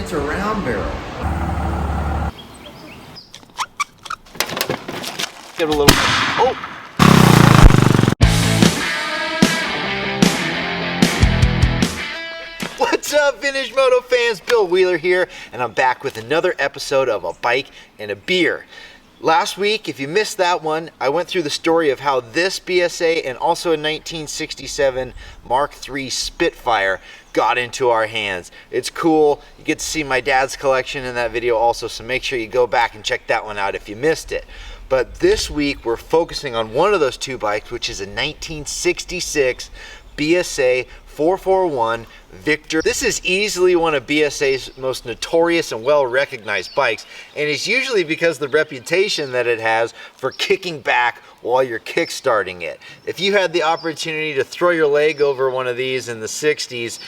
it's a round barrel. Give it a little. Oh! What's up, Vintage Moto fans? Bill Wheeler here, and I'm back with another episode of A Bike and a Beer. Last week, if you missed that one, I went through the story of how this BSA and also a 1967 Mark III Spitfire got into our hands. It's cool. You get to see my dad's collection in that video also, so make sure you go back and check that one out if you missed it. But this week, we're focusing on one of those two bikes, which is a 1966 BSA 441 Victor. This is easily one of BSA's most notorious and well-recognized bikes, and it's usually because of the reputation that it has for kicking back while you're kickstarting it. If you had the opportunity to throw your leg over one of these in the 60s,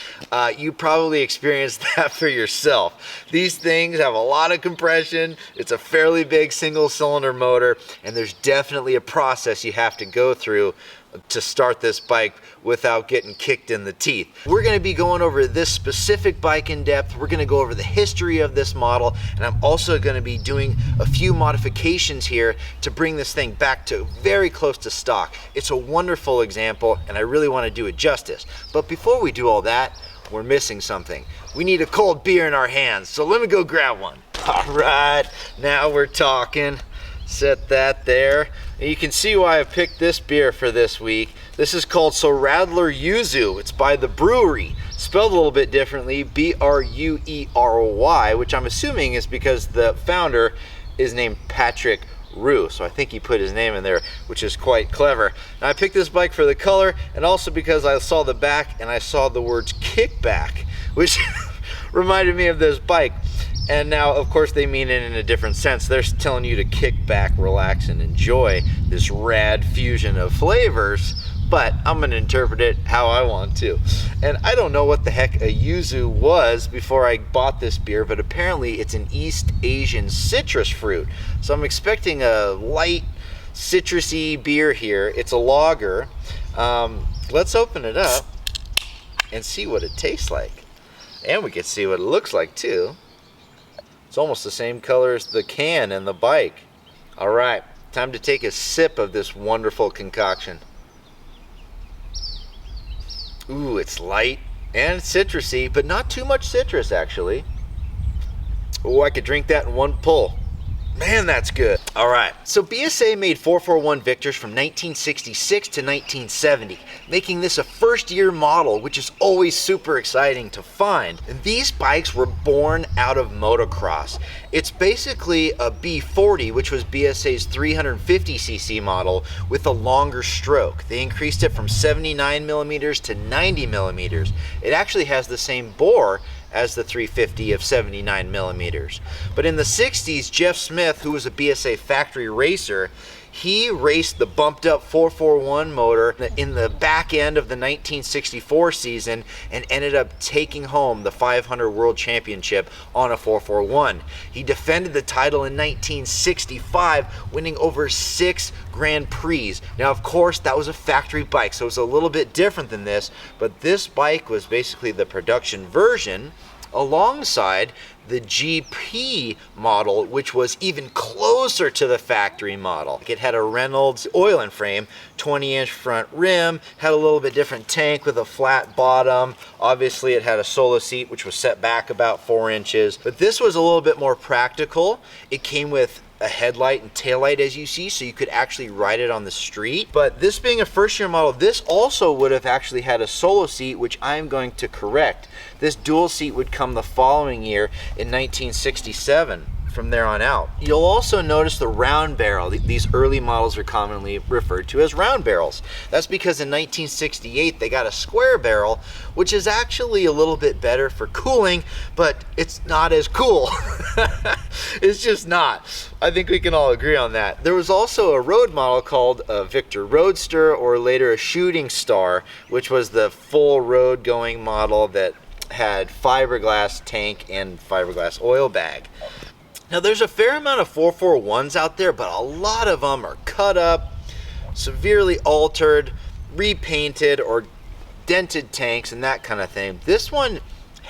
you probably experienced that for yourself. These things have a lot of compression, it's a fairly big single-cylinder motor, and there's definitely a process you have to go through to start this bike without getting kicked in the teeth. We're going to be going over this specific bike in depth. We're going to go over the history of this model, and I'm also going to be doing a few modifications here to bring this thing back to very close to stock. It's a wonderful example, and I really want to do it justice. But before we do all that, we're missing something. We need a cold beer in our hands, so let me go grab one. All right, now we're talking. Set that there. And you can see why I picked this beer for this week. This is called Radler Yuzu. It's by the brewery, spelled a little bit differently, B-R-U-E-R-Y, which I'm assuming is because the founder is named Patrick Rue. So I think he put his name in there, which is quite clever. Now I picked this bike for the color, and also because I saw the back and I saw the words kickback, which reminded me of this bike. And now, of course, they mean it in a different sense. They're telling you to kick back, relax, and enjoy this rad fusion of flavors, but I'm going to interpret it how I want to. And I don't know what the heck a yuzu was before I bought this beer, but apparently it's an East Asian citrus fruit. So I'm expecting a light, citrusy beer here. It's a lager. Let's open it up and see what it tastes like. And we can see what it looks like, too. It's almost the same color as the can and the bike. All right, time to take a sip of this wonderful concoction. Ooh, it's light and citrusy, but not too much citrus, actually. Oh, I could drink that in one pull. Man, that's good. All right, so BSA made 441 Victors from 1966 to 1970, making this a first-year model, which is always super exciting to find. And these bikes were born out of motocross. It's basically a B40, which was BSA's 350cc model with a longer stroke. They increased it from 79 millimeters to 90 millimeters. It actually has the same bore as the 350 of 79 millimeters. But in the 60s, Jeff Smith, who was a BSA factory racer, he raced the bumped up 441 motor in the back end of the 1964 season and ended up taking home the 500 World Championship on a 441. He defended the title in 1965, winning over 6 Grand Prix. Now, of course, that was a factory bike, so it was a little bit different than this, but this bike was basically the production version alongside the GP model, which was even closer to the factory model. It had a Reynolds oil and frame, 20-inch front rim, had a little bit different tank with a flat bottom. Obviously, it had a solo seat, which was set back about 4 inches. But this was a little bit more practical. It came with a headlight and taillight, as you see, so you could actually ride it on the street. But this being a first-year model, this also would have actually had a solo seat, which I'm going to correct. This dual seat would come the following year in 1967. From there on out. You'll also notice the round barrel. These early models are commonly referred to as round barrels. That's because in 1968 they got a square barrel, which is actually a little bit better for cooling, but it's not as cool. It's just not. I think we can all agree on that. There was also a road model called a Victor Roadster, or later a Shooting Star, which was the full road going model that had fiberglass tank and fiberglass oil bag. Now, there's a fair amount of 441s out there, but a lot of them are cut up, severely altered, repainted, or dented tanks and that kind of thing. This one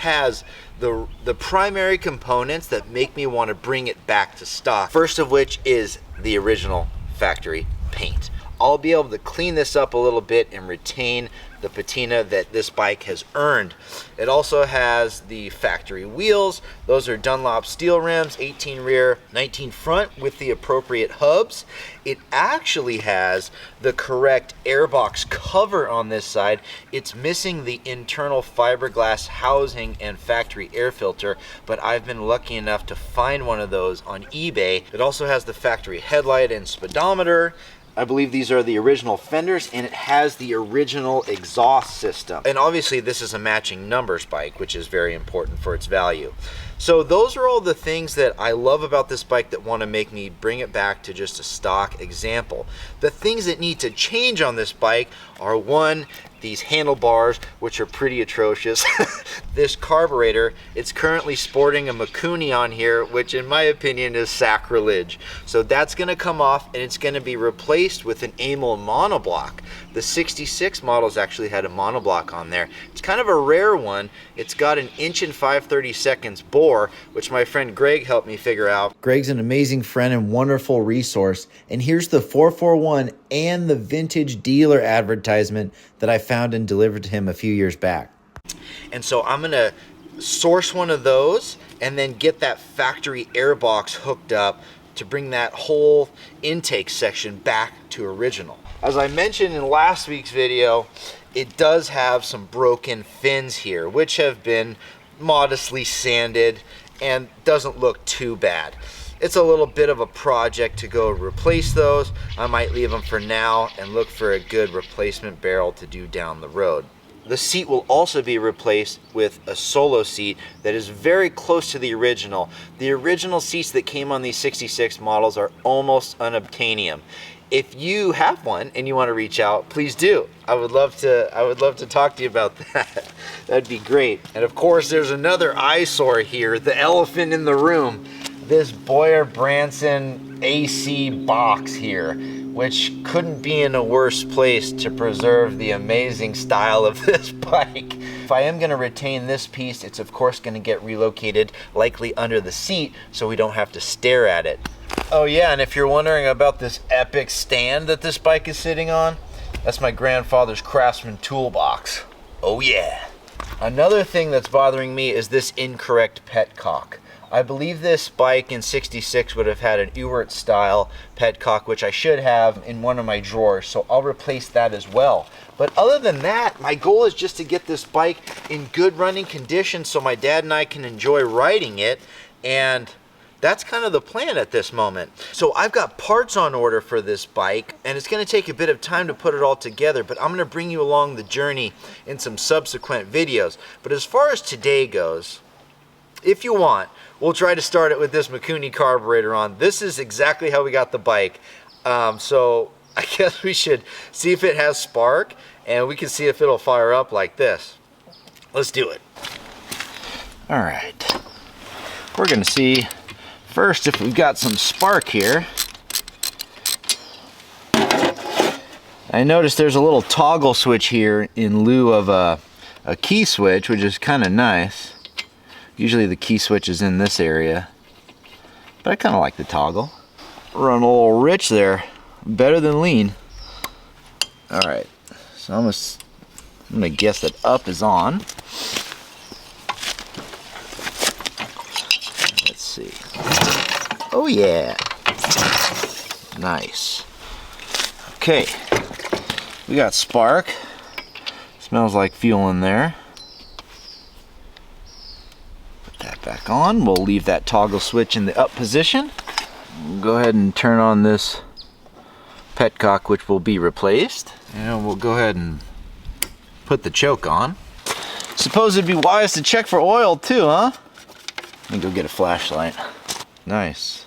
has the primary components that make me want to bring it back to stock. First of which is the original factory paint. I'll be able to clean this up a little bit and retain the patina that this bike has earned. It also has the factory wheels. Those are Dunlop steel rims, 18 rear, 19 front with the appropriate hubs. It actually has the correct airbox cover on this side. It's missing the internal fiberglass housing and factory air filter, but I've been lucky enough to find one of those on eBay. It also has the factory headlight and speedometer. I believe these are the original fenders, and it has the original exhaust system. And obviously this is a matching numbers bike, which is very important for its value. So those are all the things that I love about this bike that want to make me bring it back to just a stock example. The things that need to change on this bike are, one, these handlebars, which are pretty atrocious. This carburetor, it's currently sporting a Mikuni on here, which in my opinion is sacrilege. So that's gonna come off and it's gonna be replaced with an Amel monoblock. The 66 models actually had a monoblock on there. It's kind of a rare one. It's got an 1 5/32 bore, which my friend Greg helped me figure out. Greg's an amazing friend and wonderful resource. And here's the 441 and the vintage dealer advertisement that I found and delivered to him a few years back. And so I'm gonna source one of those and then get that factory airbox hooked up to bring that whole intake section back to original. As I mentioned in last week's video, it does have some broken fins here, which have been modestly sanded and doesn't look too bad. It's a little bit of a project to go replace those. I might leave them for now and look for a good replacement barrel to do down the road. The seat will also be replaced with a solo seat that is very close to the original. The original seats that came on these 66 models are almost unobtainium. If you have one and you want to reach out, please do. I would love to talk to you about that. That'd be great. And of course, there's another eyesore here, the elephant in the room. This Boyer Branson AC box here, which couldn't be in a worse place to preserve the amazing style of this bike. If I am going to retain this piece, it's of course going to get relocated, likely under the seat, so we don't have to stare at it. Oh yeah, and if you're wondering about this epic stand that this bike is sitting on, that's my grandfather's Craftsman toolbox. Oh yeah. Another thing that's bothering me is this incorrect petcock. I believe this bike in 66 would have had an Ewart style petcock, which I should have in one of my drawers, so I'll replace that as well. But other than that, my goal is just to get this bike in good running condition so my dad and I can enjoy riding it, and that's kind of the plan at this moment. So I've got parts on order for this bike, and it's going to take a bit of time to put it all together, but I'm going to bring you along the journey in some subsequent videos. But as far as today goes, if you want, we'll try to start it with this Mikuni carburetor on. This is exactly how we got the bike. So I guess we should see if it has spark, and we can see if it'll fire up like this. Let's do it. All right. We're going to see first if we've got some spark here. I noticed there's a little toggle switch here in lieu of a key switch, which is kind of nice. Usually the key switch is in this area, but I kind of like the toggle. Run a little rich there, better than lean. All right, so I'm gonna guess that up is on. Let's see. Oh yeah, nice. Okay, we got spark. Smells like fuel in there. Back on. We'll leave that toggle switch in the up position. We'll go ahead and turn on this petcock, which will be replaced, and we'll go ahead and put the choke on. Suppose it'd be wise to check for oil too, huh? Let me go get a flashlight. Nice.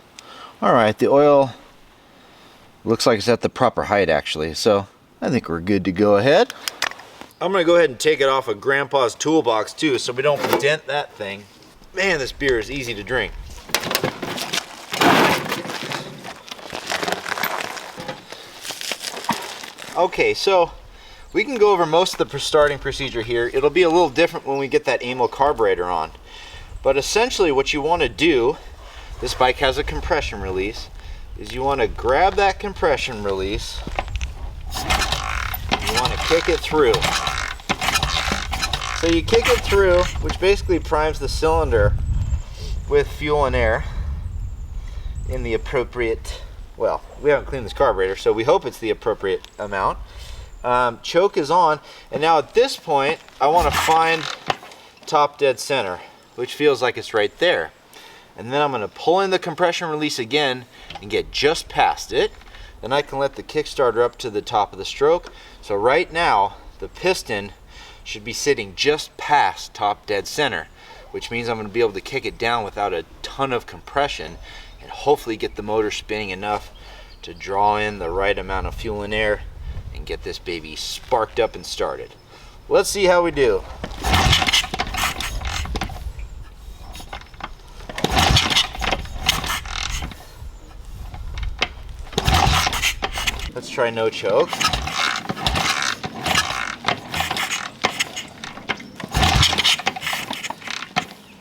Alright, the oil looks like it's at the proper height actually, so I think we're good to go ahead. I'm gonna go ahead and take it off of Grandpa's toolbox too, so we don't dent that thing. Man, this beer is easy to drink. Okay, so We can go over most of the starting procedure here. It'll be a little different when we get that AMO carburetor on. But essentially what you want to do, this bike has a compression release, is you want to grab that compression release, you want to kick it through. So you kick it through, which basically primes the cylinder with fuel and air in the appropriate, well, we haven't cleaned this carburetor, so we hope it's the appropriate amount. Choke is on, and now at this point I want to find top dead center, which feels like it's right there. And then I'm going to pull in the compression release again and get just past it. Then I can let the Kickstarter up to the top of the stroke. So right now the piston should be sitting just past top dead center, which means I'm going to be able to kick it down without a ton of compression and hopefully get the motor spinning enough to draw in the right amount of fuel and air and get this baby sparked up and started. Let's see how we do. Let's try no choke.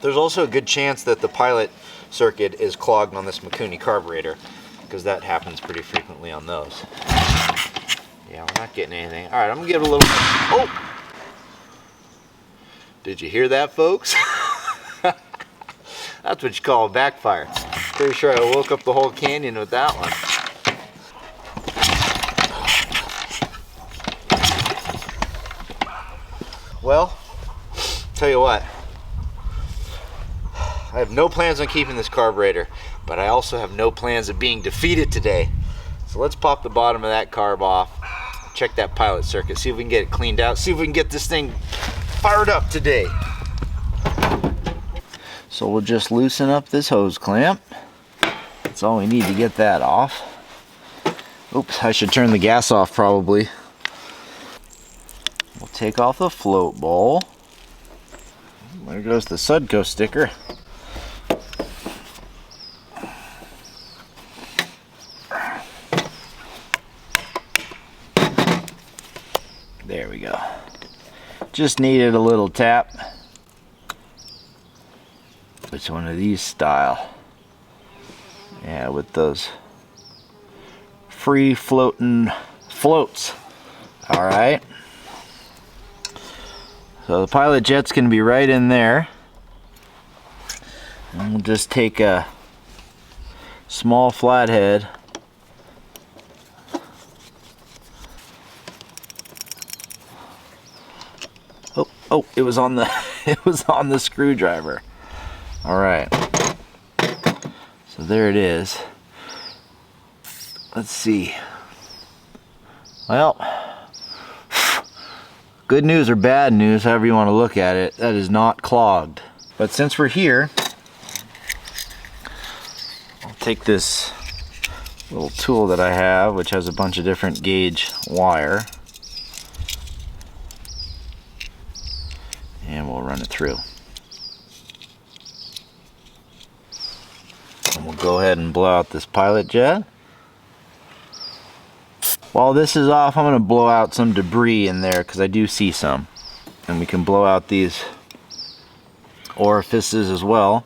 There's also a good chance that the pilot circuit is clogged on this Mikuni carburetor, because that happens pretty frequently on those. Yeah, we're not getting anything. All right, I'm gonna give it a little. Oh! Did you hear that, folks? That's what you call a backfire. Pretty sure I woke up the whole canyon with that one. Well, tell you what, I have no plans on keeping this carburetor, but I also have no plans of being defeated today. So let's pop the bottom of that carb off, check that pilot circuit, see if we can get it cleaned out, see if we can get this thing fired up today. So we'll just loosen up this hose clamp. That's all we need to get that off. Oops, I should turn the gas off probably. We'll take off the float bowl. There goes the Sudco sticker. There we go. Just needed a little tap. Which one of these style? Yeah, with those free floating floats. All right. So the pilot jet's going to be right in there. And we'll just take a small flathead. Oh, it was on the it was on the screwdriver. All right. So there it is. Let's see. Well, good news or bad news, however you want to look at it, that is not clogged. But since we're here, I'll take this little tool that I have, which has a bunch of different gauge wire, and we'll run it through. And we'll go ahead and blow out this pilot jet. While this is off, I'm going to blow out some debris in there because I do see some. And we can blow out these orifices as well.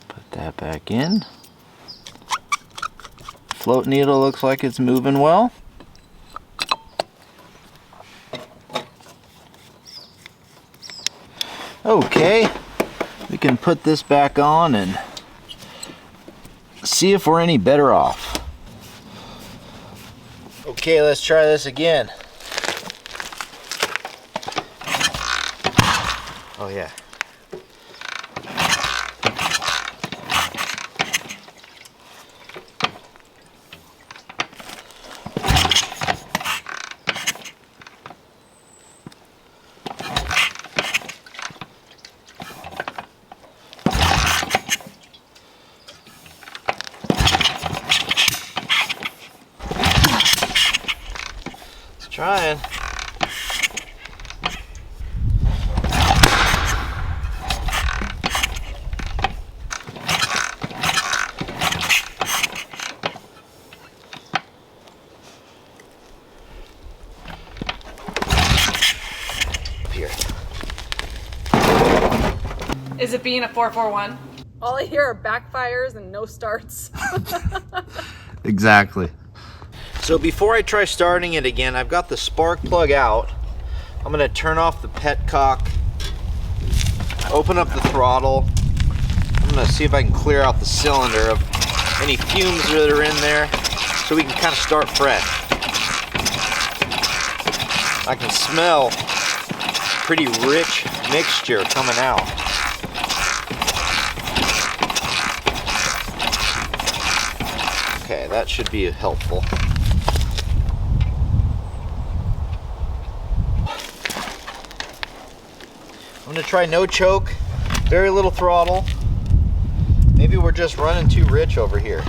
Put that back in. Float needle looks like it's moving well. Okay. We can put this back on and see if we're any better off. Okay, let's try this again. Oh yeah. Trying. Is it being a 441? All I hear are backfires and no starts. Exactly. So before I try starting it again, I've got the spark plug out. I'm gonna turn off the petcock, open up the throttle. I'm gonna see if I can clear out the cylinder of any fumes that are in there so we can kind of start fresh. I can smell pretty rich mixture coming out. Okay, that should be helpful. I'm gonna try no choke, very little throttle. Maybe we're just running too rich over here.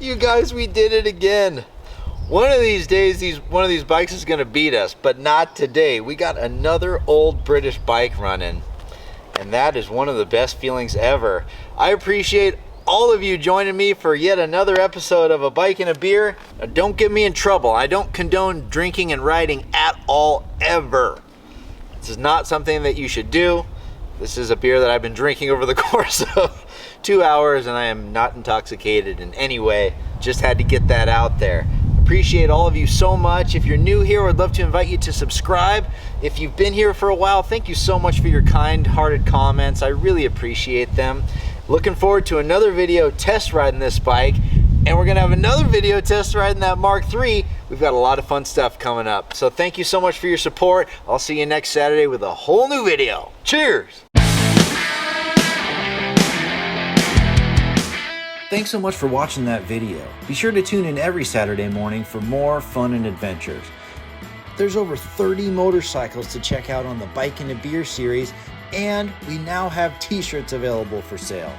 You guys, we did it again. One of these days, one of these bikes is gonna beat us, but not today. We got another old British bike running, and that is one of the best feelings ever. I appreciate all of you joining me for yet another episode of A Bike and a Beer. Now, don't get me in trouble. I don't condone drinking and riding at all, ever. This is not something that you should do. This is a beer that I've been drinking over the course of 2 hours, and I am not intoxicated in any way. Just had to get that out there. Appreciate all of you so much. If you're new here, I'd love to invite you to subscribe. If you've been here for a while, thank you so much for your kind-hearted comments. I really appreciate them. Looking forward to another video test riding this bike, and we're gonna have another video test riding that Mark III. We've got a lot of fun stuff coming up. So thank you so much for your support. I'll see you next Saturday with a whole new video. Cheers! Thanks so much for watching that video. Be sure to tune in every Saturday morning for more fun and adventures. There's over 30 motorcycles to check out on the Bike and a Beer series, and we now have t-shirts available for sale.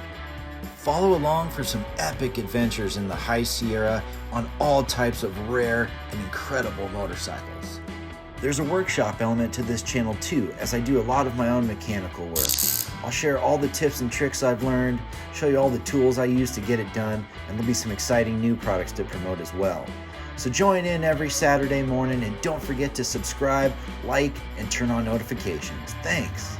Follow along for some epic adventures in the High Sierra on all types of rare and incredible motorcycles. There's a workshop element to this channel too, as I do a lot of my own mechanical work. I'll share all the tips and tricks I've learned, show you all the tools I use to get it done, and there'll be some exciting new products to promote as well. So join in every Saturday morning, and don't forget to subscribe, like, and turn on notifications. Thanks.